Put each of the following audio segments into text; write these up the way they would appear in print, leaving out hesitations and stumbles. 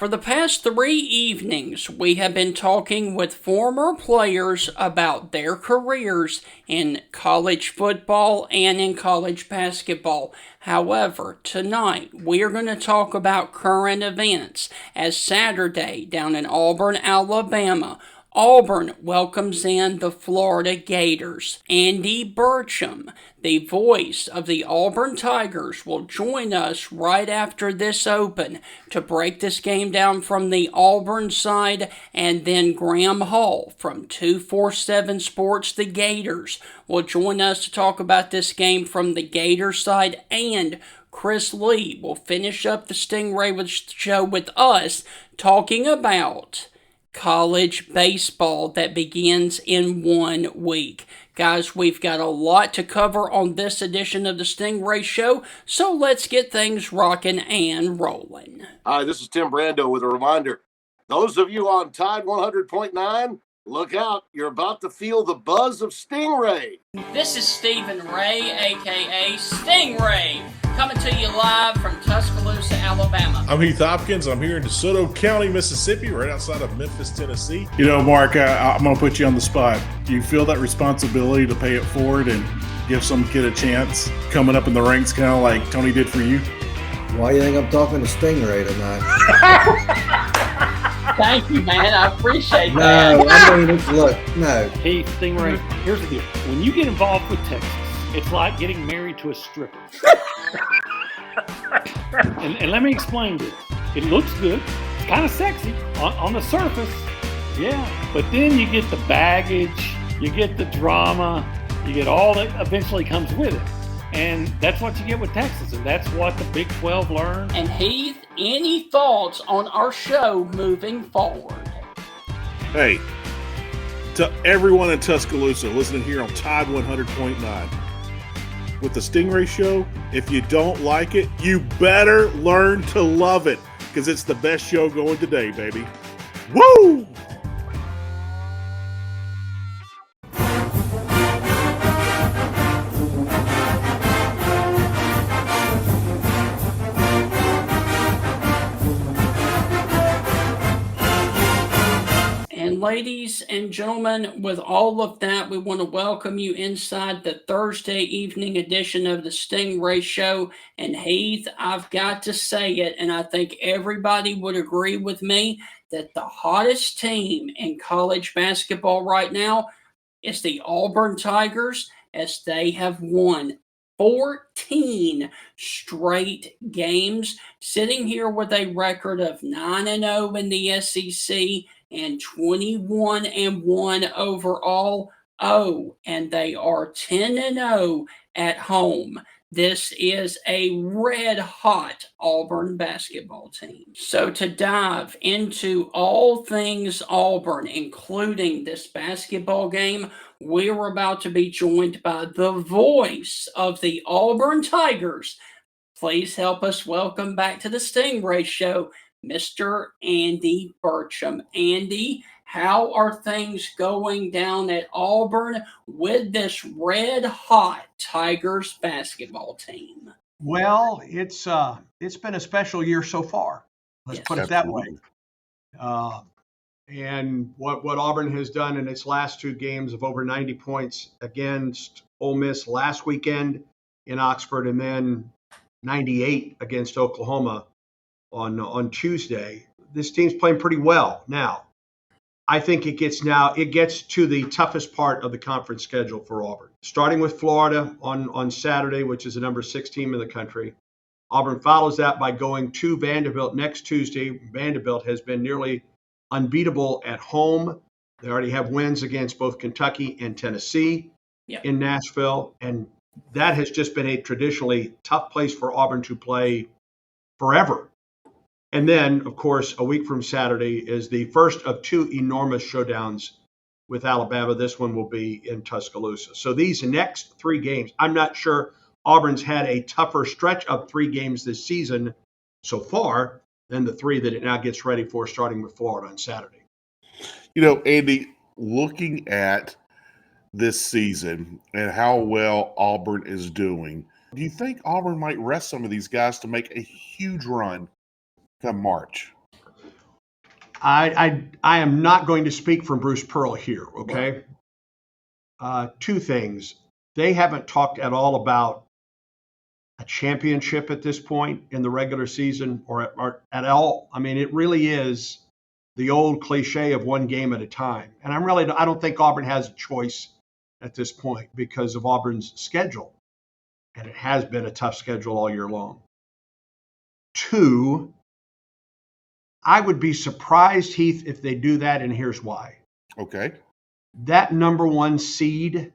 For the past 3 evenings, we have been talking with former players about their careers in college football and in college basketball. However, tonight we are going to talk about current events as Saturday down in Auburn, Alabama, Auburn welcomes in the Florida Gators. Andy Burcham, the voice of the Auburn Tigers, will join us right after this open to break this game down from the Auburn side, and then Graham Hall from 247 Sports, the Gators, will join us to talk about this game from the Gators side, and Chris Lee will finish up the Stingray Show with us talking about college baseball that begins in 1 week. Guys, we've got a lot to cover on this edition of the Stingray Show, so let's get things rocking and rolling. Hi, this is Tim Brando with a reminder. Those of you on Tide 100.9, look out. You're about to feel the buzz of Stingray. This is Stephen Ray, a.k.a. Stingray, coming to you live from Tuscaloosa, Alabama. I'm Heath Hopkins. I'm here in DeSoto County, Mississippi, right outside of Memphis, Tennessee. You know, Mark, I'm going to put you on the spot. Do you feel that responsibility to pay it forward and give some kid a chance coming up in the ranks, kind of like Tony did for you? Why do you think I'm talking to Stingray tonight? Thank you, man. I appreciate that. No, I mean, look, no. Hey, Stingray, here's the deal. When you get involved with Texas, it's like getting married to a stripper. and let me explain this. It looks good. It's kind of sexy on the surface. Yeah. But then you get the baggage, you get the drama, you get all that eventually comes with it. And that's what you get with Texas, and that's what the Big 12 learned. And Heath, any thoughts on our show moving forward? Hey, to everyone in Tuscaloosa listening here on Tide 100.9, with the Stingray Show, if you don't like it, you better learn to love it, because it's the best show going today, baby. Woo! Ladies and gentlemen, with all of that, we want to welcome you inside the Thursday evening edition of the Stingray Show. And Heath, I've got to say it, and I think everybody would agree with me, that the hottest team in college basketball right now is the Auburn Tigers, as they have won 14 straight games, sitting here with a record of 9-0 in the SEC and 21-1 overall. Oh, and they are 10-0 at home. This is a red-hot Auburn basketball team. So to dive into all things Auburn, including this basketball game, we're about to be joined by the voice of the Auburn Tigers. Please help us welcome back to the Stingray Show, Mr. Andy Burcham. Andy, how are things going down at Auburn with this red-hot Tigers basketball team? Well, it's been a special year so far. Let's put it that way. And what Auburn has done in its last 2 games of over 90 points against Ole Miss last weekend in Oxford, and then 98 against Oklahoma on Tuesday. This team's playing pretty well. Now, I think it gets to the toughest part of the conference schedule for Auburn. Starting with Florida on Saturday, which is the number 6 team in the country. Auburn follows that by going to Vanderbilt next Tuesday. Vanderbilt has been nearly unbeatable at home. They already have wins against both Kentucky and Tennessee in Nashville. And that has just been a traditionally tough place for Auburn to play forever. And then, of course, a week from Saturday is the first of 2 enormous showdowns with Alabama. This one will be in Tuscaloosa. So these next 3 games, I'm not sure Auburn's had a tougher stretch of 3 games this season so far than the 3 that it now gets ready for, starting with Florida on Saturday. You know, Andy, looking at this season and how well Auburn is doing, do you think Auburn might rest some of these guys to make a huge run come March? I am not going to speak from Bruce Pearl here, okay? Two things. They haven't talked at all about a championship at this point in the regular season or at all. I mean, it really is the old cliche of one game at a time. And I don't think Auburn has a choice at this point because of Auburn's schedule. And it has been a tough schedule all year long. Two, I would be surprised, Heath, if they do that, and here's why. Okay. That number one seed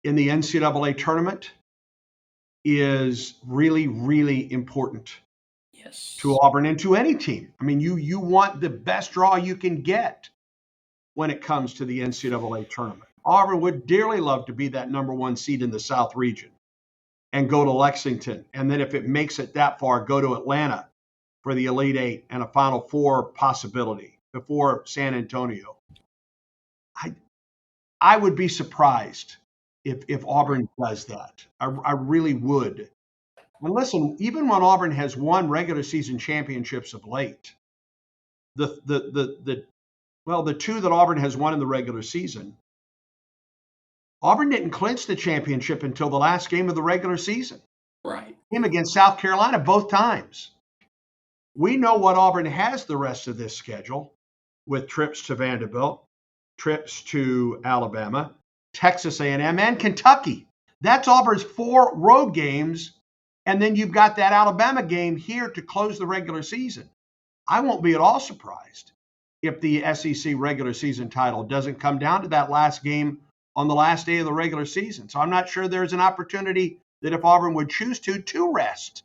in the NCAA tournament is really, really important to Auburn and to any team. I mean, you want the best draw you can get when it comes to the NCAA tournament. Auburn would dearly love to be that number one seed in the South region and go to Lexington. And then if it makes it that far, go to Atlanta for the Elite Eight and a Final Four possibility before San Antonio. I would be surprised if Auburn does that. I really would. And listen, even when Auburn has won regular season championships of late, the two that Auburn has won in the regular season, Auburn didn't clinch the championship until the last game of the regular season. Right. Game against South Carolina both times. We know what Auburn has the rest of this schedule with trips to Vanderbilt, trips to Alabama, Texas A&M, and Kentucky. That's Auburn's 4 road games, and then you've got that Alabama game here to close the regular season. I won't be at all surprised if the SEC regular season title doesn't come down to that last game on the last day of the regular season. So I'm not sure there's an opportunity that if Auburn would choose to rest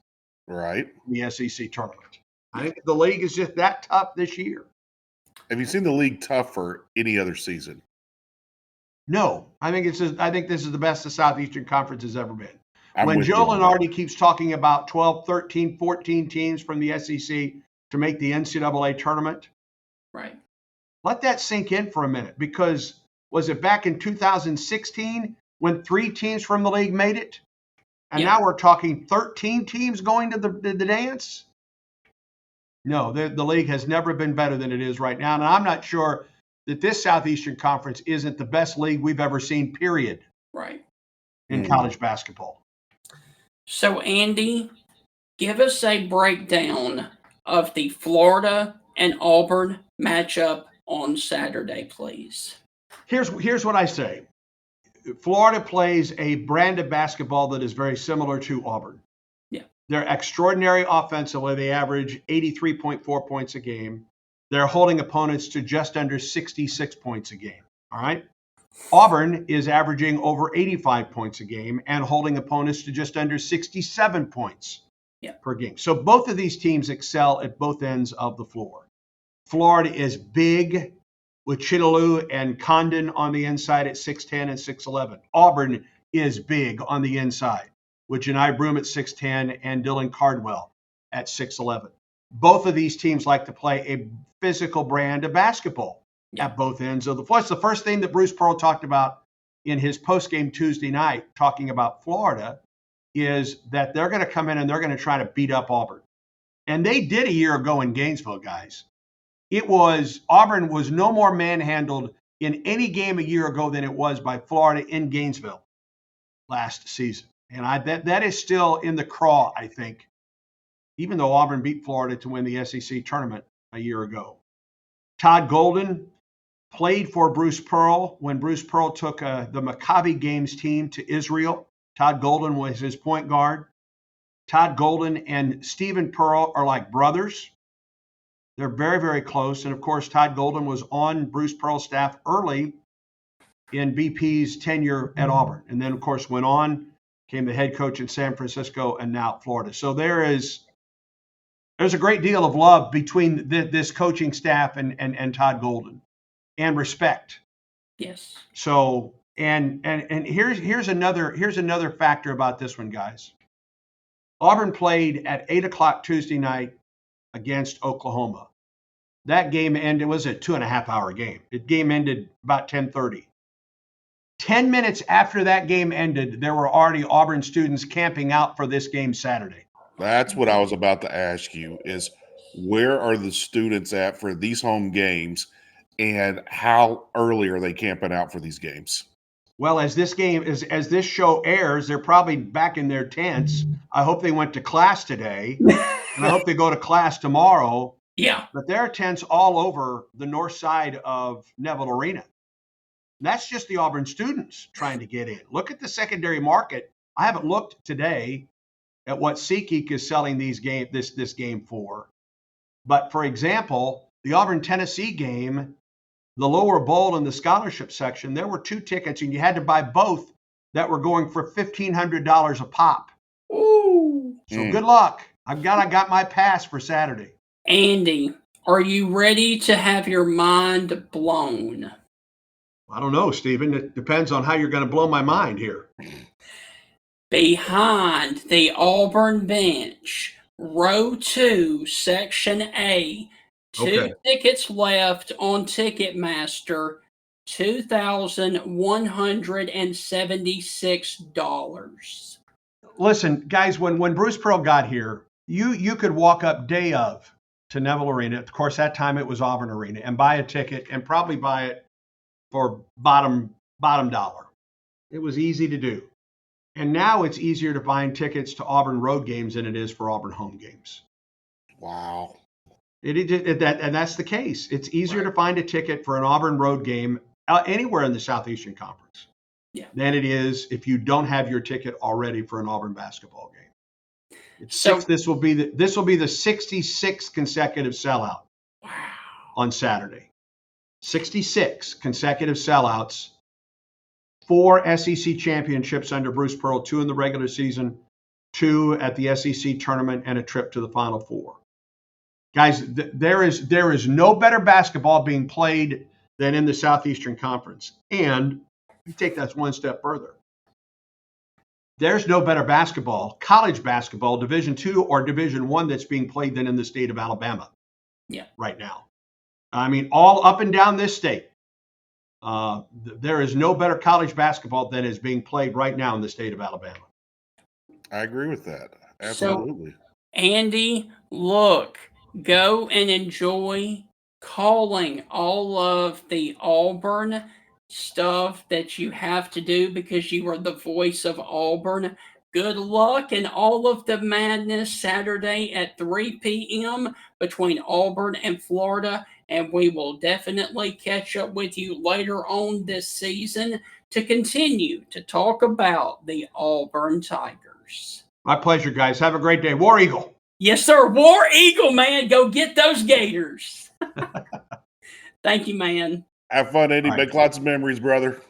the SEC tournament. I think the league is just that tough this year. Have you seen the league tough for any other season? No, I think this is the best the Southeastern Conference has ever been. I'm when with Joe you on Lunardi keeps talking about 12, 13, 14 teams from the SEC to make the NCAA tournament, right? Let that sink in for a minute, because was it back in 2016 when 3 teams from the league made it? And now we're talking 13 teams going to the dance? No, the league has never been better than it is right now. And I'm not sure that this Southeastern Conference isn't the best league we've ever seen, period. Right. In college basketball. So, Andy, give us a breakdown of the Florida and Auburn matchup on Saturday, please. Here's what I say. Florida plays a brand of basketball that is very similar to Auburn. Yeah. They're extraordinary offensively. They average 83.4 points a game. They're holding opponents to just under 66 points a game. All right. Auburn is averaging over 85 points a game and holding opponents to just under 67 points per game. So both of these teams excel at both ends of the floor. Florida is big with Chidalou and Condon on the inside at 6'10 and 6'11. Auburn is big on the inside with Janai Broom at 6'10 and Dylan Cardwell at 6'11. Both of these teams like to play a physical brand of basketball at both ends of the floor. It's the first thing that Bruce Pearl talked about in his postgame Tuesday night, talking about Florida, is that they're going to come in and they're going to try to beat up Auburn. And they did a year ago in Gainesville, guys. Auburn was no more manhandled in any game a year ago than it was by Florida in Gainesville last season. And that is still in the craw, I think, even though Auburn beat Florida to win the SEC tournament a year ago. Todd Golden played for Bruce Pearl when Bruce Pearl took the Maccabi Games team to Israel. Todd Golden was his point guard. Todd Golden and Stephen Pearl are like brothers. They're very, very close. And of course, Todd Golden was on Bruce Pearl's staff early in BP's tenure at Auburn. And then, of course, went on, became the head coach in San Francisco and now at Florida. So there's a great deal of love between this coaching staff and Todd Golden, and respect. Yes. So and here's another factor about this one, guys. Auburn played at 8:00 Tuesday night against Oklahoma. That game ended, it was a 2.5-hour game. The game ended about 10:30. 10 minutes after that game ended, there were already Auburn students camping out for this game Saturday. That's what I was about to ask you, is where are the students at for these home games, and how early are they camping out for these games? Well, as this show airs, they're probably back in their tents. I hope they went to class today, and I hope they go to class tomorrow. Yeah. But there are tents all over the north side of Neville Arena. And that's just the Auburn students trying to get in. Look at the secondary market. I haven't looked today at what SeatGeek is selling this game for. But for example, the Auburn Tennessee game, the lower bowl in the scholarship section, there were 2 tickets, and you had to buy both that were going for $1,500 a pop. Ooh. So good luck. I got my pass for Saturday. Andy, are you ready to have your mind blown? I don't know, Stephen. It depends on how you're going to blow my mind here. Behind the Auburn bench, row 2, section A, 2 tickets left on Ticketmaster, $2,176. Listen, guys, when Bruce Pearl got here, you could walk up day of to Neville Arena. Of course, that time it was Auburn Arena, and buy a ticket and probably buy it for bottom dollar. It was easy to do. And now it's easier to find tickets to Auburn road games than it is for Auburn home games. Wow. And that's the case. It's easier to find a ticket for an Auburn road game anywhere in the Southeastern Conference than it is if you don't have your ticket already for an Auburn basketball game. This will be the 66th consecutive sellout on Saturday. 66 consecutive sellouts. 4 SEC championships under Bruce Pearl, 2 in the regular season, 2 at the SEC tournament, and a trip to the Final Four. Guys, there is no better basketball being played than in the Southeastern Conference. And you take that one step further. There's no better basketball, college basketball, Division II or Division I that's being played than in the state of Alabama right now. I mean, all up and down this state. There is no better college basketball than is being played right now in the state of Alabama. I agree with that. Absolutely. So, Andy, look, go and enjoy calling all of the Auburn stuff that you have to do because you are the voice of Auburn. Good luck and all of the madness Saturday at 3 p.m. between Auburn and Florida. And we will definitely catch up with you later on this season to continue to talk about the Auburn Tigers. My pleasure, guys. Have a great day. War Eagle. Yes, sir. War Eagle, man. Go get those Gators. Thank you, man. Have fun, Andy. All right. Make lots of memories, brother.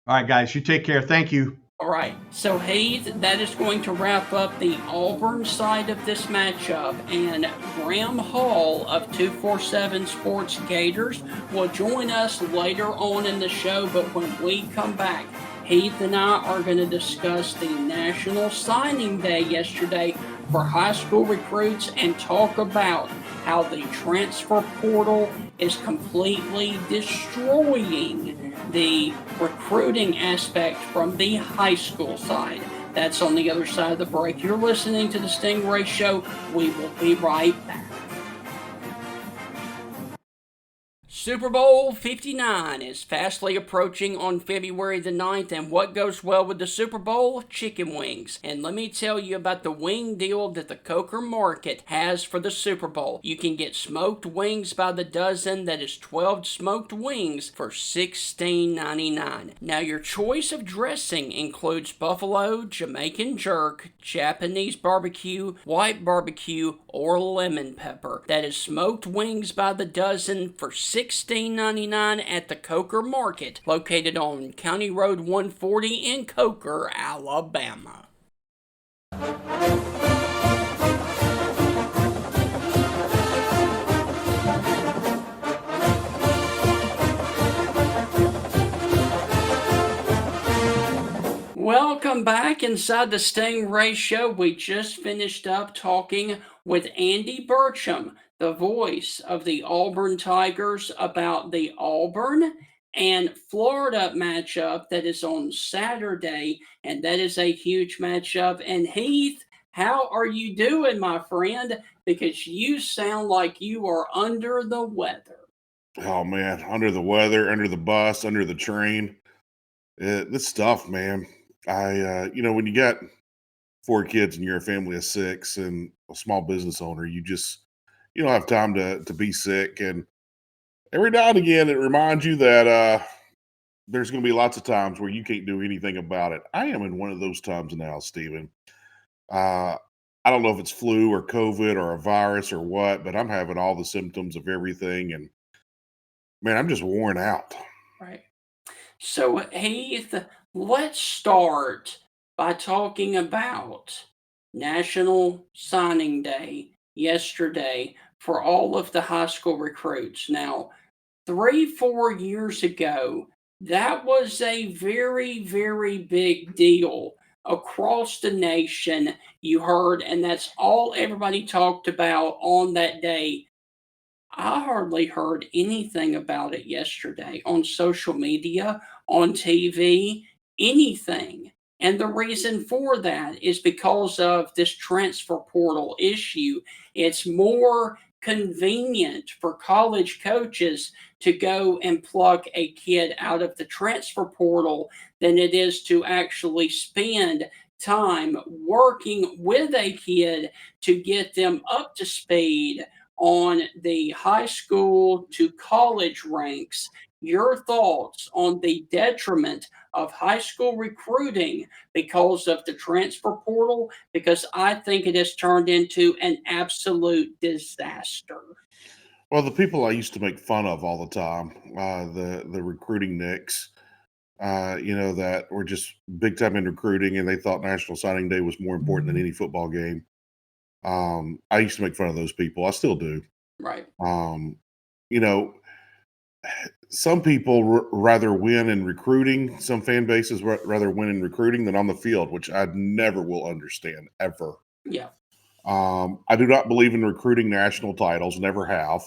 All right, guys. You take care. Thank you. All right. So, Heath, that is going to wrap up the Auburn side of this matchup. And Graham Hall of 247 Sports Gators will join us later on in the show. But when we come back, Heath and I are going to discuss the National Signing Day yesterday for high school recruits and talk about how the transfer portal is completely destroying the recruiting aspect from the high school side. That's on the other side of the break. You're listening to the Stingray Show. We will be right back. Super Bowl 59 is fastly approaching on February the 9th, and what goes well with the Super Bowl? Chicken wings. And let me tell you about the wing deal that the Coker Market has for the Super Bowl. You can get smoked wings by the dozen, that is 12 smoked wings for $16.99. Now your choice of dressing includes buffalo, Jamaican jerk, Japanese barbecue, white barbecue, or lemon pepper. That is smoked wings by the dozen for $16.99 at the Coker Market, located on County Road 140 in Coker, Alabama. Welcome back inside the Stingray Show. We just finished up talking with Andy Burcham, the voice of the Auburn Tigers, about the Auburn and Florida matchup that is on Saturday, and that is a huge matchup. And Heath, How are you doing, my friend? Because you sound like you are under the weather. Oh man, under the weather, under the bus, under the train. This stuff, man. When you got four kids and you're a family of six and a small business owner, you don't have time to be sick. And every now and again, it reminds you that there's going to be lots of times where you can't do anything about it. I am in one of those times now, Stephen. Uh, I don't know if it's flu or COVID or a virus or what, but I'm having all the symptoms of everything, and man, I'm just worn out. Right. So, Heath, let's start by talking about National Signing Day yesterday for all of the high school recruits. Now, 3, 4 years ago, that was a very, very big deal across the nation. You heard, and that's all everybody talked about on that day. I hardly heard anything about it yesterday on social media, on TV, anything. And the reason for that is because of this transfer portal issue. It's more convenient for college coaches to go and pluck a kid out of the transfer portal than it is to actually spend time working with a kid to get them up to speed on the high school to college ranks. Your thoughts on the detriment of high school recruiting because of the transfer portal? Because I think it has turned into an absolute disaster. Well, the people I used to make fun of all the time, the recruiting nicks, that were just big time in recruiting, and they thought National Signing Day was more important than any football game. I used to make fun of those people. I still do. Right. Um, you know, some people rather win in recruiting. Some fan bases rather win in recruiting than on the field, which I never will understand ever. Yeah. I do not believe in recruiting national titles. Never have.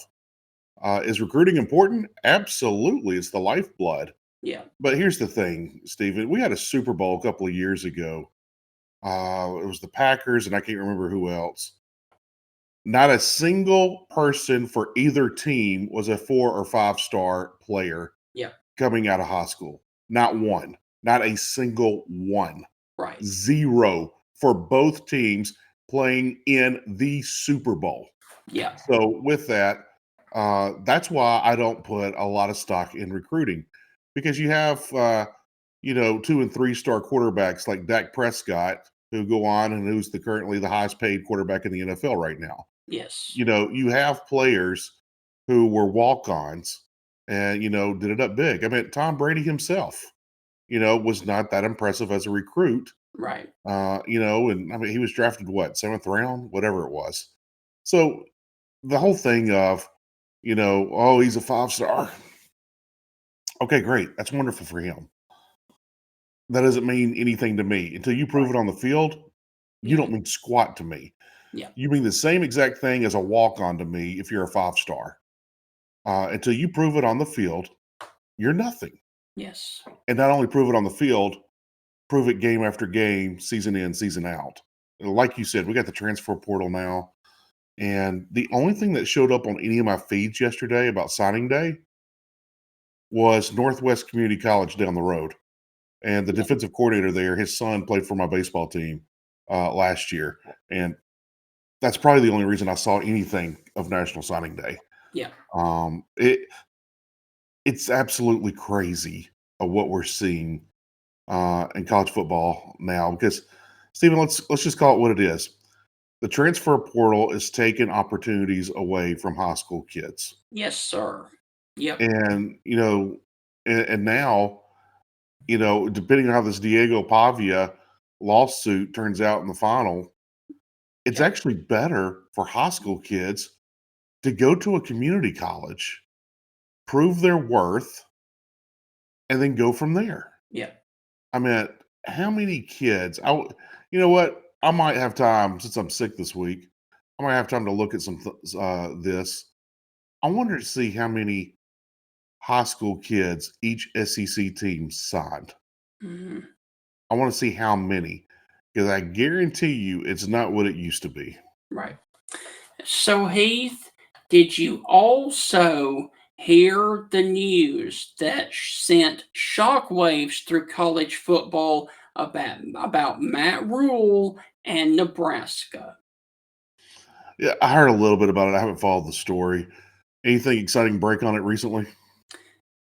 Is recruiting important? Absolutely. It's the lifeblood. Yeah. But here's the thing, Stephen. We had a Super Bowl a couple of years ago. It was the Packers, and I can't remember who else. Not a single person for either team was a 4 or 5-star player Yeah. coming out of high school. Not one. Not a single one. Right. 0 for both teams playing in the Super Bowl. Yeah. So with that, that's why I don't put a lot of stock in recruiting, because you have 2 and 3-star quarterbacks like Dak Prescott who go on and who's currently the highest paid quarterback in the NFL right now. Yes. You have players who were walk-ons and did it up big. I mean, Tom Brady himself, was not that impressive as a recruit. Right. And I mean, he was drafted what, 7th round, whatever it was. So the whole thing of, oh, he's a 5-star. Okay, great. That's wonderful for him. That doesn't mean anything to me until you prove it on the field. You Yeah. don't mean squat to me. Yeah. You mean the same exact thing as a walk-on to me if you're a 5-star. Until you prove it on the field, you're nothing. Yes. And not only prove it on the field, prove it game after game, season in, season out. Like you said, we got the transfer portal now. And the only thing that showed up on any of my feeds yesterday about signing day was Northwest Community College down the road. And the defensive coordinator there, his son played for my baseball team last year. And that's probably the only reason I saw anything of National Signing Day. Yeah. It's absolutely crazy of what we're seeing in college football now. Because, Stephen, let's just call it what it is. The transfer portal is taking opportunities away from high school kids. Yes, sir. Yep. And, and now, depending on how this Diego Pavia lawsuit turns out in the final, it's actually better for high school kids to go to a community college, prove their worth, and then go from there. Yeah. I mean, how many kids? You know what? I might have time, since I'm sick this week. I might have time to look at some this. I wonder to see how many high school kids each SEC team signed. Mhm. I want to see how many, because I guarantee you it's not what it used to be. Right. So, Heath, did you also hear the news that sent shockwaves through college football about Matt Rule and Nebraska? Yeah, I heard a little bit about it. I haven't followed the story. Anything exciting break on it recently?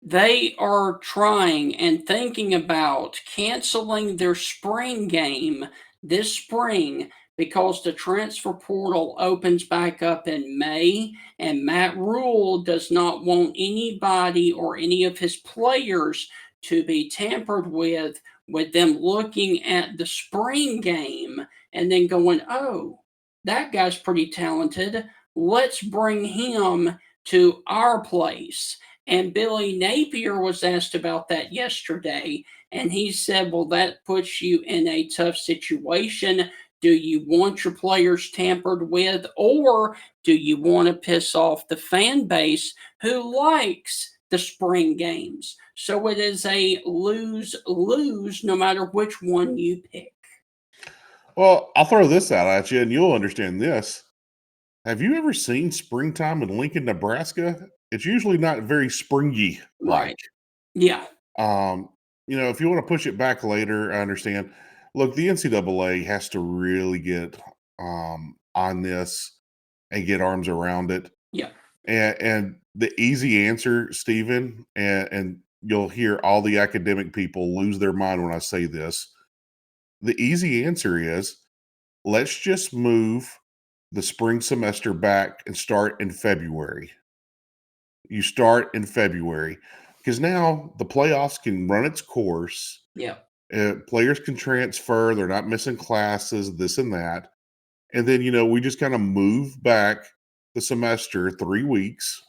They are trying and thinking about canceling their spring game this spring because the transfer portal opens back up in May, and Matt Rule does not want anybody or any of his players to be tampered with them looking at the spring game and then going, oh, that guy's pretty talented. Let's bring him to our place. And Billy Napier was asked about that yesterday, and he said, well, that puts you in a tough situation. Do you want your players tampered with, or do you want to piss off the fan base who likes the spring games? So it is a lose-lose no matter which one you pick. Well, I'll throw this out at you and you'll understand this. Have you ever seen springtime in Lincoln, Nebraska? It's usually not very springy like. Right. Yeah. If you want to push it back later, I understand. Look, the NCAA has to really get on this and get arms around it. Yeah. And the easy answer, Stephen, and you'll hear all the academic people lose their mind when I say this. The easy answer is let's just move the spring semester back and start in February. You start in February because now the playoffs can run its course. Yeah. Players can transfer. They're not missing classes, this and that. And then, we just kind of move back the semester 3 weeks,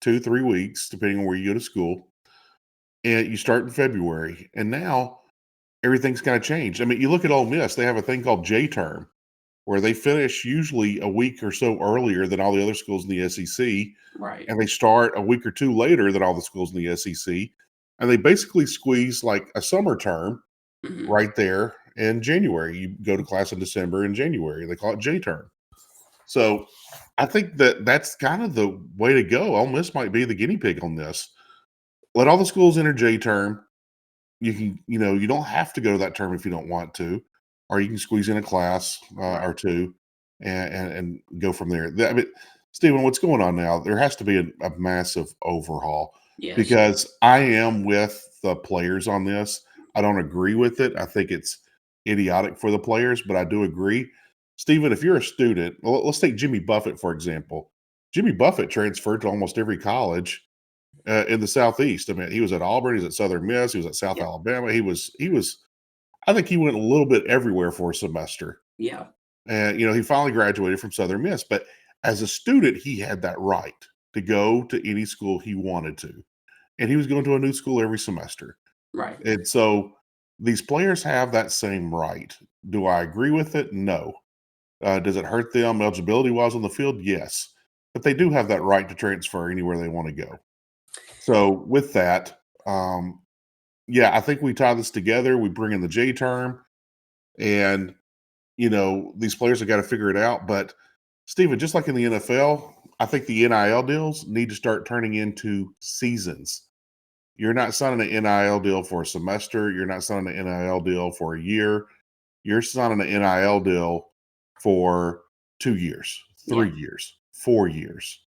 2-3 weeks, depending on where you go to school. And you start in February. And now everything's kind of changed. I mean, you look at Ole Miss, they have a thing called J-term, where they finish usually a week or so earlier than all the other schools in the SEC. Right. And they start a week or two later than all the schools in the SEC. And they basically squeeze like a summer term right there in January. You go to class in December and January. They call it J-term. So I think that's kind of the way to go. Ole Miss might be the guinea pig on this. Let all the schools enter J-term. You can, you don't have to go to that term if you don't want to, or you can squeeze in a class or two and go from there. I mean, Stephen, what's going on now? There has to be a massive overhaul. Yes. Because I am with the players on this. I don't agree with it. I think it's idiotic for the players, but I do agree. Stephen, if you're a student, well, let's take Jimmy Buffett, for example. Jimmy Buffett transferred to almost every college in the Southeast. I mean, he was at Auburn, he was at Southern Miss, he was at South Alabama. He was, I think he went a little bit everywhere for a semester. Yeah. And, he finally graduated from Southern Miss. But as a student, he had that right to go to any school he wanted to. And he was going to a new school every semester. Right. And so these players have that same right. Do I agree with it? No. Does it hurt them eligibility-wise on the field? Yes. But they do have that right to transfer anywhere they want to go. So with that, I think we tie this together. We bring in the J term, and these players have got to figure it out. But Stephen, just like in the NFL, I think the NIL deals need to start turning into seasons. You're not signing an NIL deal for a semester. You're not signing an NIL deal for a year. You're signing an NIL deal for 2 years, 3 years, 4 years.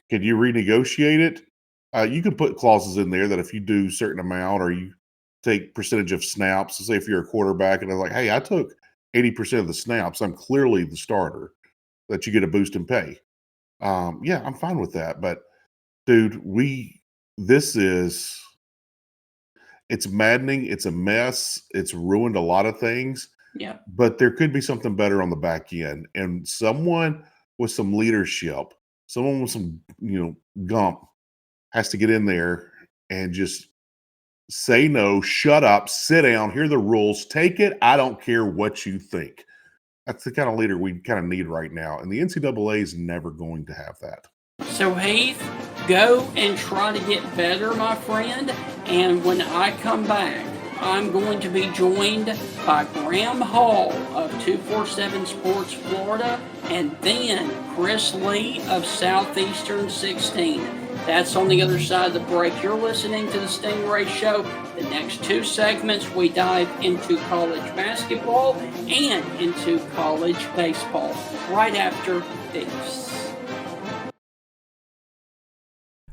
Can you renegotiate it? You can put clauses in there that if you do a certain amount or you take percentage of snaps, say if you're a quarterback and they're like, hey, I took 80% of the snaps, I'm clearly the starter, that you get a boost in pay. I'm fine with that. But dude, it's maddening. It's a mess. It's ruined a lot of things. Yeah. But there could be something better on the back end. And someone with some leadership, someone with some, gump has to get in there and just say no, shut up, sit down, hear the rules, take it. I don't care what you think. That's the kind of leader we kind of need right now. And the NCAA is never going to have that. So, Heath, go and try to get better, my friend. And when I come back, I'm going to be joined by Graham Hall of 247 Sports Florida and then Chris Lee of Southeastern 16. That's on the other side of the break. You're listening to the Stingray Show. The next two segments, we dive into college basketball and into college baseball right after this.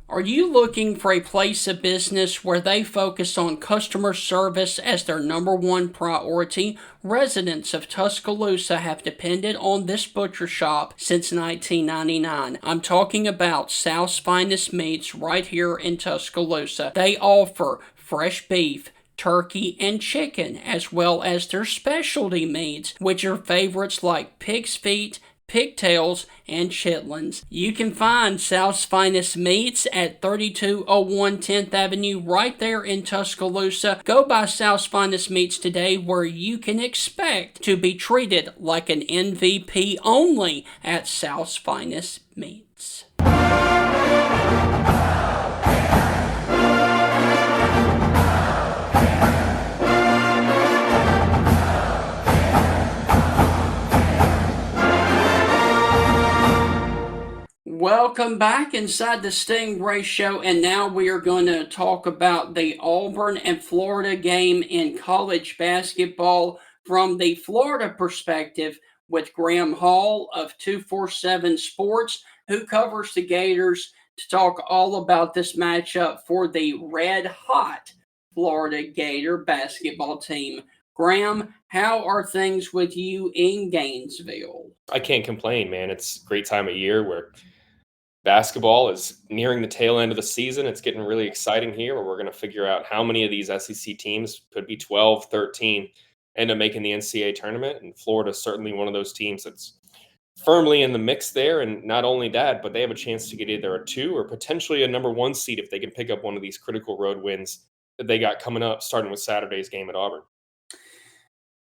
Are you looking for a place of business where they focus on customer service as their number one priority? Residents of Tuscaloosa have depended on this butcher shop since 1999. I'm talking about South's Finest Meats right here in Tuscaloosa. They offer fresh beef, turkey, and chicken, as well as their specialty meats, which are favorites like pig's feet, pigtails, and chitlins. You can find South's Finest Meats at 3201 10th Avenue right there in Tuscaloosa. Go by South's Finest Meats today, where you can expect to be treated like an MVP only at South's Finest Meats. Welcome back inside the Stingray Show, and now we are going to talk about the Auburn and Florida game in college basketball from the Florida perspective with Graham Hall of 247 Sports, who covers the Gators, to talk all about this matchup for the red-hot Florida Gator basketball team. Graham, how are things with you in Gainesville? I can't complain, man. It's a great time of year where basketball is nearing the tail end of the season. It's getting really exciting here, where we're going to figure out how many of these SEC teams, could be 12, 13, end up making the NCAA tournament. And Florida is certainly one of those teams that's firmly in the mix there. And not only that, but they have a chance to get either a 2 or potentially a number 1 seed if they can pick up one of these critical road wins that they got coming up, starting with Saturday's game at Auburn.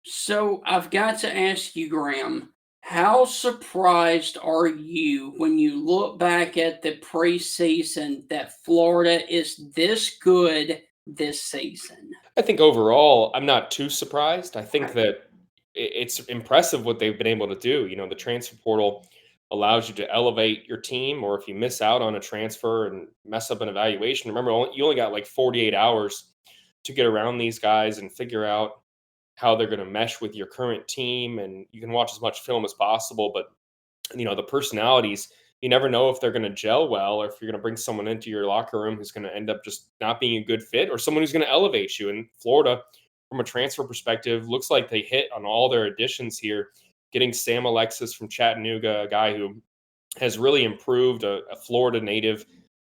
So I've got to ask you, Graham, how surprised are you when you look back at the preseason that Florida is this good this season? I think overall, I'm not too surprised. I think that it's impressive what they've been able to do. You know, the transfer portal allows you to elevate your team, or if you miss out on a transfer and mess up an evaluation, remember, you only got like 48 hours to get around these guys and figure out how they're going to mesh with your current team. And you can watch as much film as possible, but you know, the personalities, you never know if they're going to gel well, or if you're going to bring someone into your locker room who's going to end up just not being a good fit, or someone who's going to elevate you. And Florida, from a transfer perspective, looks like they hit on all their additions here, getting Sam Alexis from Chattanooga, a guy who has really improved, a Florida native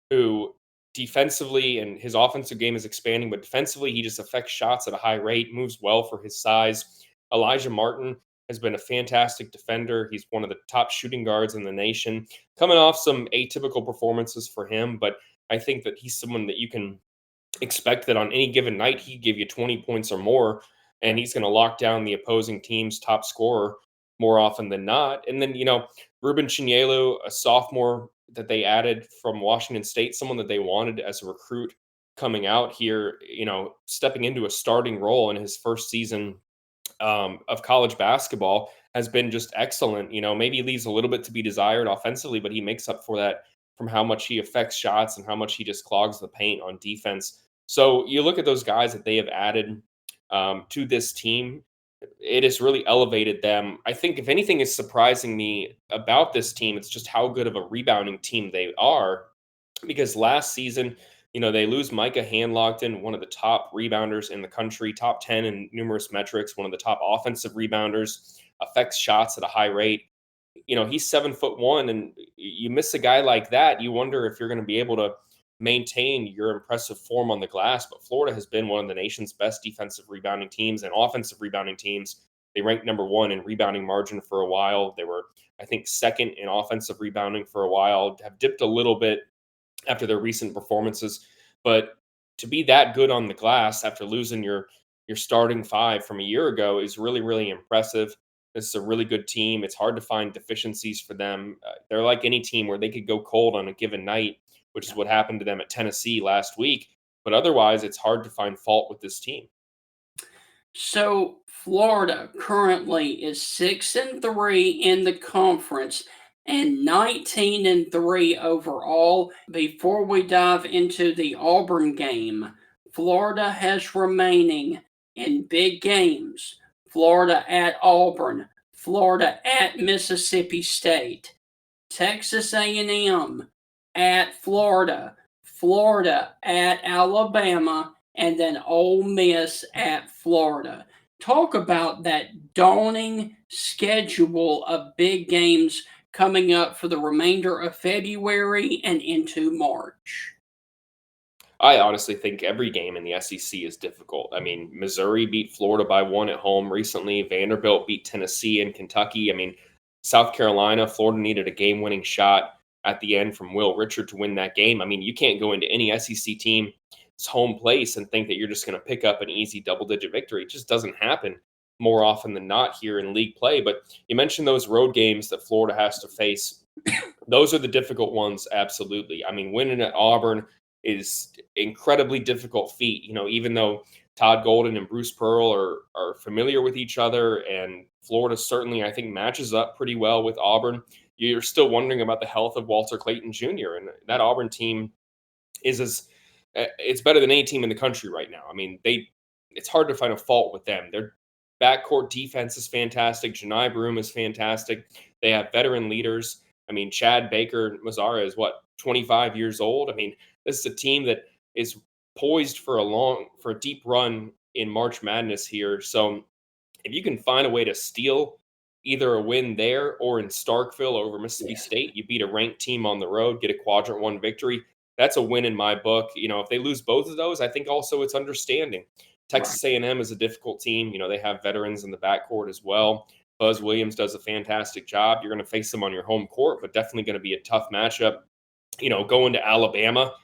who defensively, and his offensive game is expanding, but defensively, he just affects shots at a high rate, moves well for his size. Elijah Martin has been a fantastic defender. He's one of the top shooting guards in the nation, coming off some atypical performances for him, but I think that he's someone that you can expect that on any given night, he'd give you 20 points or more, and he's going to lock down the opposing team's top scorer more often than not. And then, you know, Ruben Chinyelu, a sophomore that they added from Washington State, someone that they wanted as a recruit coming out here, you know, stepping into a starting role in his first season of college basketball, has been just excellent. You know, maybe leaves a little bit to be desired offensively, but he makes up for that from how much he affects shots and how much he just clogs the paint on defense. So you look at those guys that they have added to this team, it has really elevated them. I think if anything is surprising me about this team, it's just how good of a rebounding team they are. Because last season, you know, they lose Micah Handlogton, one of the top rebounders in the country, top 10 in numerous metrics, one of the top offensive rebounders, affects shots at a high rate. You know, he's 7'1", and you miss a guy like that, you wonder if you're going to be able to maintain your impressive form on the glass. But Florida has been one of the nation's best defensive rebounding teams and offensive rebounding teams. They ranked number 1 in rebounding margin for a while. They were, I think, second in offensive rebounding for a while, have dipped a little bit after their recent performances. But to be that good on the glass after losing your starting 5 from a year ago is really, really impressive. This is a really good team. It's hard to find deficiencies for them. They're like any team where they could go cold on a given night, which is what happened to them at Tennessee last week. But otherwise, it's hard to find fault with this team. So Florida currently is 6-3 in the conference and 19-3 overall. Before we dive into the Auburn game, Florida has remaining in big games. Florida at Auburn, Florida at Mississippi State, Texas A&M at Florida, Florida at Alabama, and then Ole Miss at Florida. Talk about that dawning schedule of big games coming up for the remainder of February and into March. I honestly think every game in the SEC is difficult. I mean, Missouri beat Florida by 1 at home recently. Vanderbilt beat Tennessee and Kentucky. I mean, South Carolina, Florida needed a game-winning shot at the end from Will Richard to win that game. I mean, you can't go into any SEC team's home place and think that you're just going to pick up an easy double-digit victory. It just doesn't happen more often than not here in league play. But you mentioned those road games that Florida has to face. Those are the difficult ones, absolutely. I mean, winning at Auburn is incredibly difficult feat. You know, even though Todd Golden and Bruce Pearl are familiar with each other, and Florida certainly, I think, matches up pretty well with Auburn, you're still wondering about the health of Walter Clayton Jr. And that Auburn team it's better than any team in the country right now. I mean, it's hard to find a fault with them. Their backcourt defense is fantastic. Janai Broom is fantastic. They have veteran leaders. I mean, Chad Baker Mazzara is 25 years old. I mean, this is a team that is poised for a deep run in March Madness here. So if you can find a way to steal either a win there or in Starkville over Mississippi State, you beat a ranked team on the road, get a quadrant 1 victory. That's a win in my book. You know, if they lose both of those, I think also it's understanding. Texas A&M is a difficult team. You know, they have veterans in the backcourt as well. Buzz Williams does a fantastic job. You're going to face them on your home court, but definitely going to be a tough matchup. You know, going to Alabama,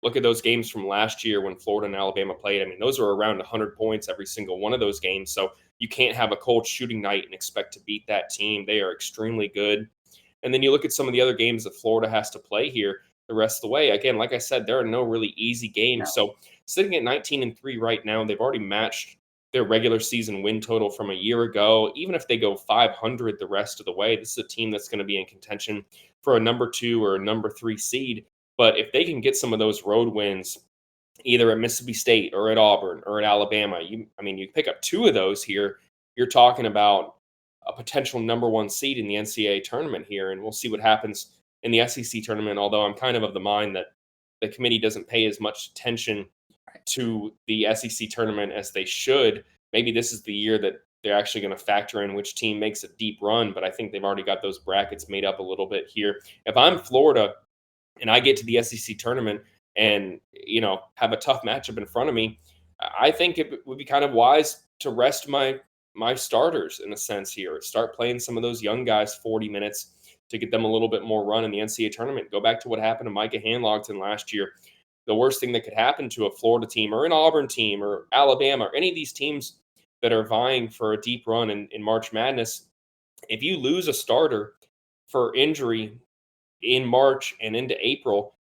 look at those games from last year when Florida and Alabama played. I mean, those are around 100 points every single one of those games. So you can't have a cold shooting night and expect to beat that team. They are extremely good. And then you look at some of the other games that Florida has to play here the rest of the way. Again, like I said, there are no really easy games. So sitting at 19-3 right now, they've already matched their regular season win total from a year ago. Even if they go 500 the rest of the way, this is a team that's going to be in contention for a number 2 or a number 3 seed. But if they can get some of those road wins, either at Mississippi State or at Auburn or at Alabama, you pick up 2 of those here, you're talking about a potential number 1 seed in the NCAA tournament here. And we'll see what happens in the SEC tournament, although I'm kind of the mind that the committee doesn't pay as much attention to the SEC tournament as they should. Maybe this is the year that they're actually going to factor in which team makes a deep run, but I think they've already got those brackets made up a little bit here. If I'm Florida and I get to the SEC tournament and, you know, have a tough matchup in front of me, I think it would be kind of wise to rest my starters in a sense here. Start playing some of those young guys 40 minutes to get them a little bit more run in the NCAA tournament. Go back to what happened to Micah Hanlogton last year. The worst thing that could happen to a Florida team or an Auburn team or Alabama or any of these teams that are vying for a deep run in March Madness, if you lose a starter for injury in March and into April,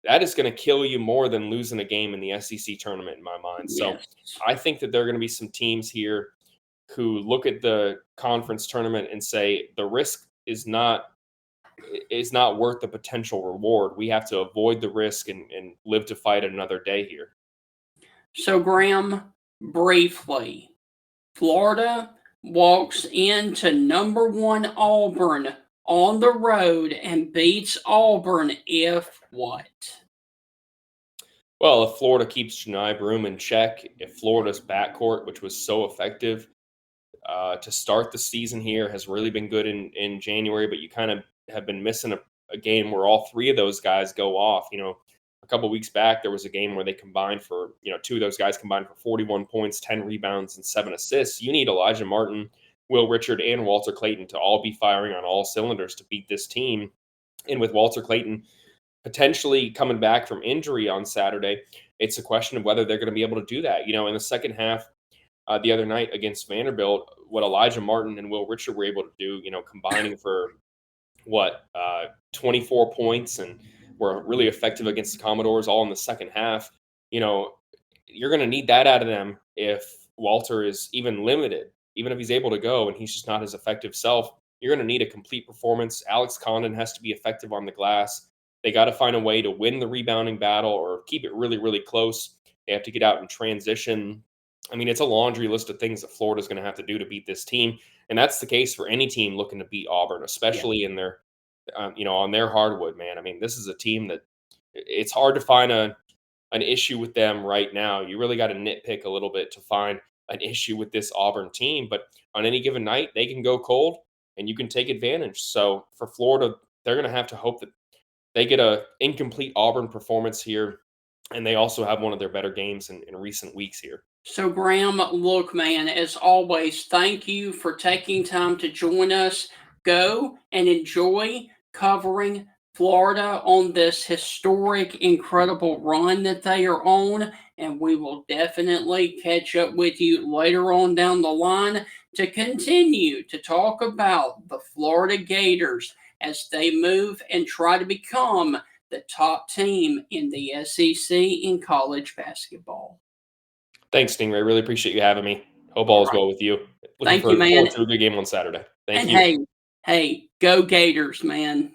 that is going to kill you more than losing a game in the SEC tournament in my mind. So I think that there are going to be some teams here who look at the conference tournament and say the risk is not worth the potential reward. We have to avoid the risk and live to fight another day here. So, Graham, briefly, Florida walks into number 1 Auburn on the road and beats Auburn if what? Well, if Florida keeps Janai Broom in check, if Florida's backcourt, which was so effective to start the season here, has really been good in January, but you kind of have been missing a game where all 3 of those guys go off. You know, a couple of weeks back, there was a game where they combined for, 2 of those guys combined for 41 points, 10 rebounds, and 7 assists. You need Elijah Martin, Will Richard, and Walter Clayton to all be firing on all cylinders to beat this team. And with Walter Clayton potentially coming back from injury on Saturday, it's a question of whether they're going to be able to do that. You know, in the second half the other night against Vanderbilt, what Elijah Martin and Will Richard were able to do, combining for 24 points and were really effective against the Commodores all in the second half. You're going to need that out of them if Walter is even limited, even if he's able to go and he's just not his effective self, you're going to need a complete performance. Alex Condon has to be effective on the glass. They got to find a way to win the rebounding battle or keep it really, really close. They have to get out in transition. I mean, it's a laundry list of things that Florida's going to have to do to beat this team. And that's the case for any team looking to beat Auburn, especially in their, on their hardwood, man. I mean, this is a team that it's hard to find an issue with them right now. You really got to nitpick a little bit to find an issue with this Auburn team. But on any given night, they can go cold and you can take advantage. So for Florida, they're going to have to hope that they get a incomplete Auburn performance here. And they also have one of their better games in recent weeks here. So, Graham, look, man, as always, thank you for taking time to join us. Go and enjoy covering Florida on this historic, incredible run that they are on. And we will definitely catch up with you later on down the line to continue to talk about the Florida Gators as they move and try to become the top team in the SEC in college basketball. Thanks, Stingray. Really appreciate you having me. Hope all is well with you. Thank you, man. Forward to a good game on Saturday. Thank you. And hey, go Gators, man.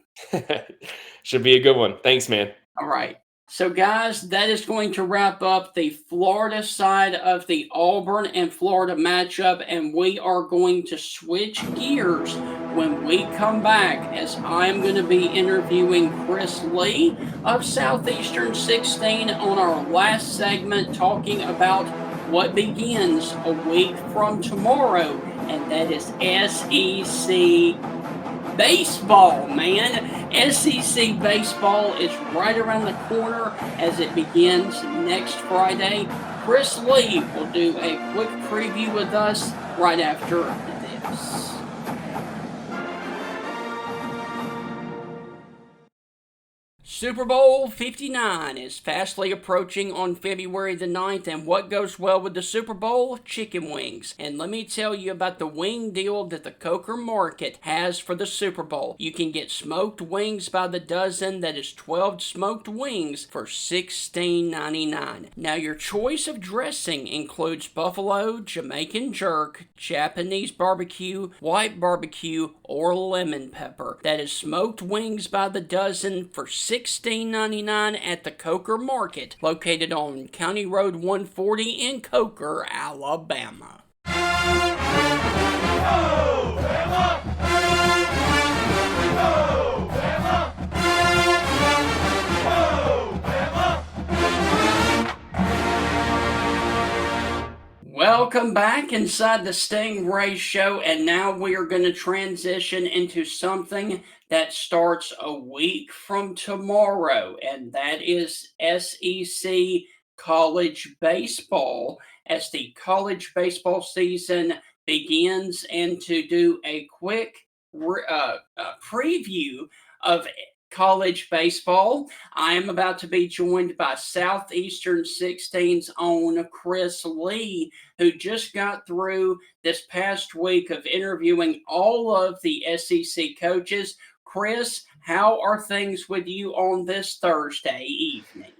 Should be a good one. Thanks, man. All right. So, guys, that is going to wrap up the Florida side of the Auburn and Florida matchup, and we are going to switch gears when we come back, as I'm going to be interviewing Chris Lee of Southeastern 16 on our last segment, talking about what begins a week from tomorrow, and that is SEC baseball, man. SEC baseball is right around the corner as it begins next Friday. Chris Lee will do a quick preview with us right after this. Super Bowl 59 is fastly approaching on February the 9th, and what goes well with the Super Bowl? Chicken wings. And let me tell you about the wing deal that the Coker Market has for the Super Bowl. You can get smoked wings by the dozen, that is 12 smoked wings for $16.99. Now your choice of dressing includes buffalo, Jamaican jerk, Japanese barbecue, white barbecue, or lemon pepper. That is smoked wings by the dozen for $16.99 at the Coker Market, located on County Road 140 in Coker, Alabama. Welcome back inside the Stingray Show, and now we are going to transition into something that starts a week from tomorrow, and that is SEC college baseball, as the college baseball season begins, and to do a quick preview of college baseball, I am about to be joined by Southeastern 16's own Chris Lee, who just got through this past week of interviewing all of the SEC coaches. Chris, how are things with you on this Thursday evening?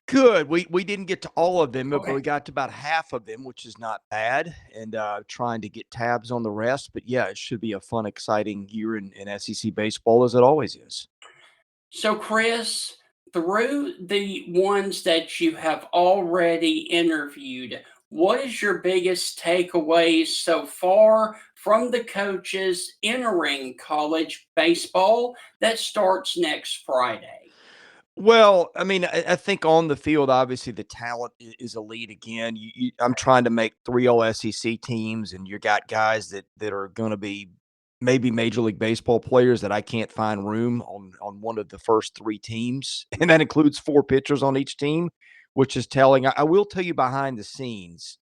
Good. We didn't get to all of them, Okay. but we got to about half of them, which is not bad, and trying to get tabs on the rest. But yeah, it should be a fun, exciting year in SEC baseball, as it always is. So, Chris, through the ones that you have already interviewed, what is your biggest takeaways so far from the coaches entering college baseball that starts next Friday? Well, I mean, I think on the field, obviously the talent is elite again. I'm trying to make 3 all SEC teams, and you got guys that are going to be maybe Major League Baseball players that I can't find room on one of the first 3 teams, and that includes 4 pitchers on each team, which is telling. I will tell you behind the scenes,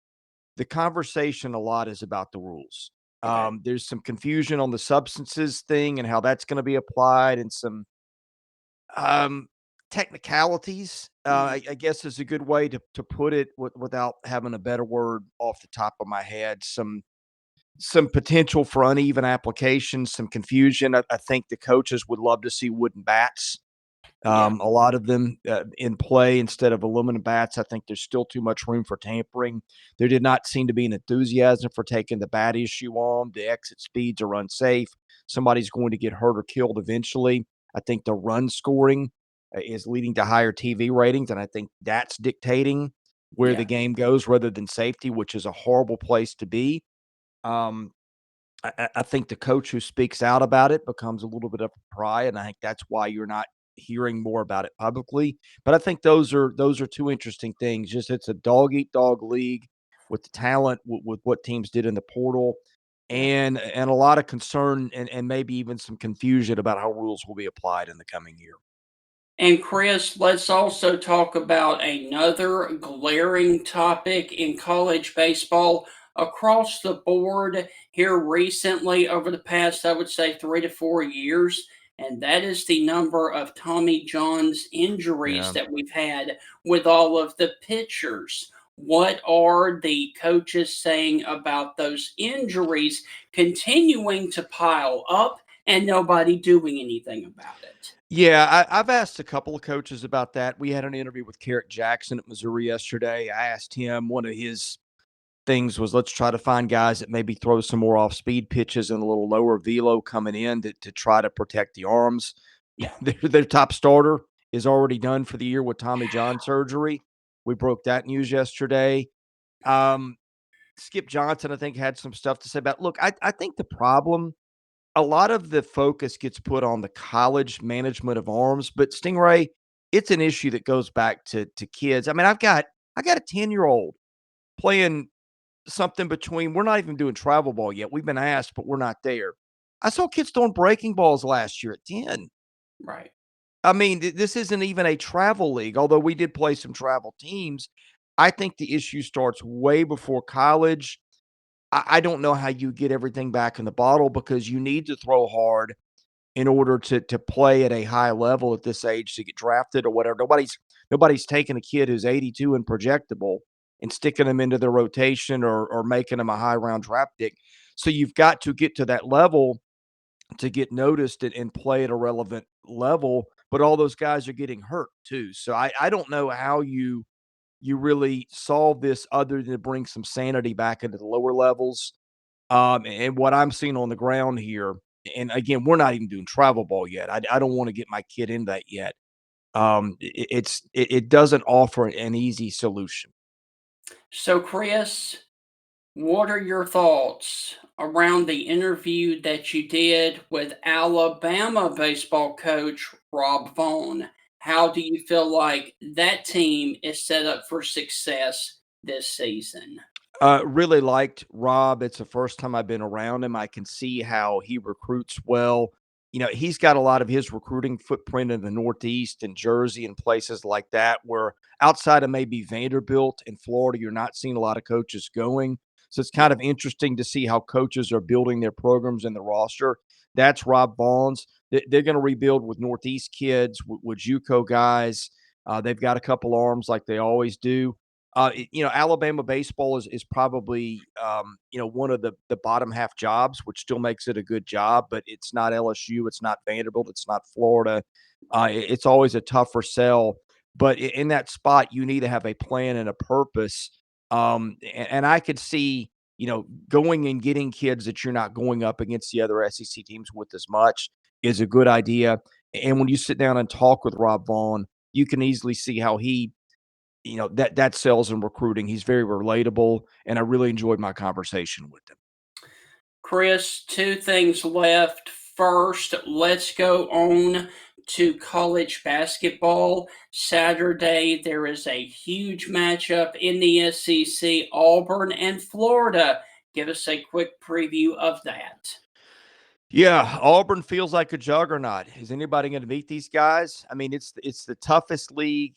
the conversation a lot is about the rules. Okay. There's some confusion on the substances thing and how that's going to be applied, and some technicalities, I guess is a good way to put it without having a better word off the top of my head. Some potential for uneven application, some confusion. I think the coaches would love to see wooden bats A lot of them in play instead of aluminum bats. I think there's still too much room for tampering. There did not seem to be an enthusiasm for taking the bat issue on. The exit speeds are unsafe. Somebody's going to get hurt or killed eventually. I think the run scoring is leading to higher TV ratings, and I think that's dictating where the game goes rather than safety, which is a horrible place to be. Um, I think the coach who speaks out about it becomes a little bit of a pry, and I think that's why you're not hearing more about it publicly. But I think those are two interesting things. Just it's a dog eat dog league with the talent, with what teams did in the portal, and a lot of concern and maybe even some confusion about how rules will be applied in the coming year. And Chris, let's also talk about another glaring topic in college baseball across the board here recently over the past, I would say, 3 to 4 years. And that is the number of Tommy John's injuries that we've had with all of the pitchers. What are the coaches saying about those injuries continuing to pile up and nobody doing anything about it? Yeah, I've asked a couple of coaches about that. We had an interview with Carrot Jackson at Missouri yesterday. I asked him, one of his things was, let's try to find guys that maybe throw some more off speed pitches and a little lower velo coming in to try to protect the arms. Yeah. Their top starter is already done for the year with Tommy John surgery. We broke that news yesterday. Skip Johnson, I think, had some stuff to say about. Look, I think the problem, a lot of the focus gets put on the college management of arms, but Stingray, it's an issue that goes back to kids. I mean, I got a 10-year-old playing something between, we're not even doing travel ball yet. We've been asked, but we're not there. I saw kids throwing breaking balls last year at 10. Right. I mean, this isn't even a travel league, although we did play some travel teams. I think the issue starts way before college. I don't know how you get everything back in the bottle because you need to throw hard in order to play at a high level at this age to get drafted or whatever. Nobody's taking a kid who's 82 and projectable and sticking them into the rotation or making them a high round draft pick. So you've got to get to that level to get noticed and play at a relevant level. But all those guys are getting hurt too. So I don't know how you really solve this other than to bring some sanity back into the lower levels. And what I'm seeing on the ground here, and again, we're not even doing travel ball yet. I don't want to get my kid in that yet. It doesn't offer an easy solution. So, Chris, what are your thoughts around the interview that you did with Alabama baseball coach Rob Vaughn? How do you feel like that team is set up for success this season? Really liked Rob. It's the first time I've been around him. I can see how he recruits well. You know, he's got a lot of his recruiting footprint in the Northeast and Jersey and places like that, where outside of maybe Vanderbilt and Florida, you're not seeing a lot of coaches going. So it's kind of interesting to see how coaches are building their programs and the roster. That's Rob Vaughn's. They're going to rebuild with Northeast kids, with JUCO guys. They've got a couple arms like they always do. Alabama baseball is probably, one of the bottom half jobs, which still makes it a good job, but it's not LSU. It's not Vanderbilt. It's not Florida. It's always a tougher sell, but in that spot, you need to have a plan and a purpose. And I could see, going and getting kids that you're not going up against the other SEC teams with as much is a good idea. And when you sit down and talk with Rob Vaughn, you can easily see how he, that sells in recruiting. He's very relatable, and I really enjoyed my conversation with him. Chris, two things left. First, let's go on to college basketball. Saturday, there is a huge matchup in the SEC, Auburn and Florida. Give us a quick preview of that. Yeah, Auburn feels like a juggernaut. Is anybody going to beat these guys? I mean, it's the toughest league,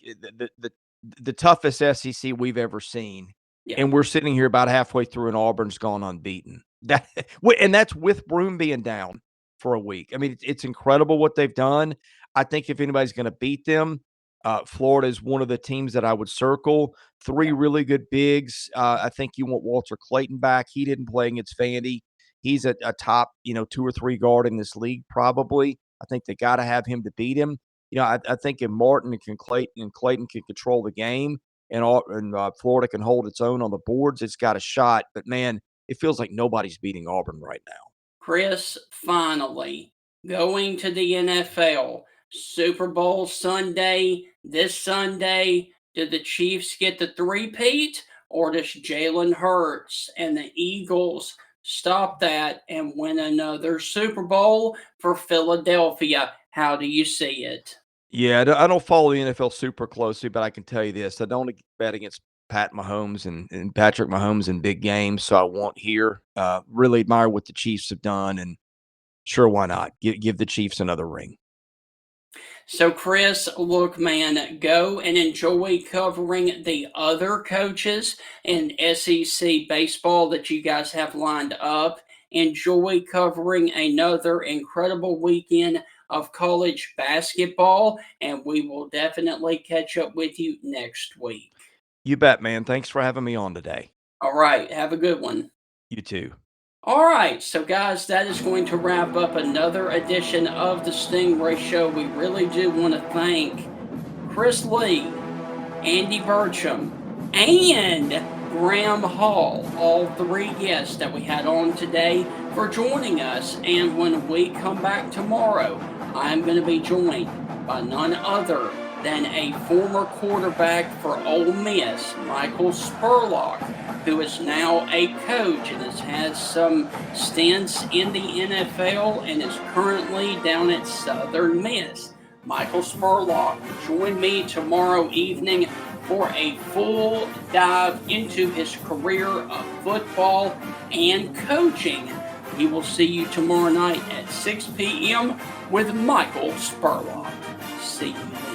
the toughest SEC we've ever seen. Yeah. And we're sitting here about halfway through, and Auburn's gone unbeaten. And that's with Broome being down for a week. I mean, it's incredible what they've done. I think if anybody's going to beat them, Florida is one of the teams that I would circle. Three really good bigs. I think you want Walter Clayton back. He didn't play against Vandy. He's a top, 2 or 3 guard in this league, probably. I think they got to have him to beat him. I think if Martin and Clayton can control the game and Florida can hold its own on the boards, it's got a shot. But, man, it feels like nobody's beating Auburn right now. Chris, finally, going to the NFL. Super Bowl Sunday, this Sunday, do the Chiefs get the three-peat, or does Jalen Hurts and the Eagles stop that and win another Super Bowl for Philadelphia? How do you see it? Yeah, I don't follow the NFL super closely, but I can tell you this. I don't bet against Pat Mahomes and Patrick Mahomes in big games, so I won't here. Really admire what the Chiefs have done, and sure, why not? Give the Chiefs another ring. So, Chris, look, man, go and enjoy covering the other coaches in SEC baseball that you guys have lined up. Enjoy covering another incredible weekend of college basketball, and we will definitely catch up with you next week. You bet, man. Thanks for having me on today. All right, have a good one. You too. All right, so guys, that is going to wrap up another edition of the Stingray Show. We really do want to thank Chris Lee, Andy Burcham, and Graham Hall, all three guests that we had on today, for joining us. And when we come back tomorrow, I'm going to be joined by none other than a former quarterback for Ole Miss, Michael Spurlock, who is now a coach and has had some stints in the NFL and is currently down at Southern Miss. Michael Spurlock will join me tomorrow evening for a full dive into his career of football and coaching. We will see you tomorrow night at 6 p.m. with Michael Spurlock. See you.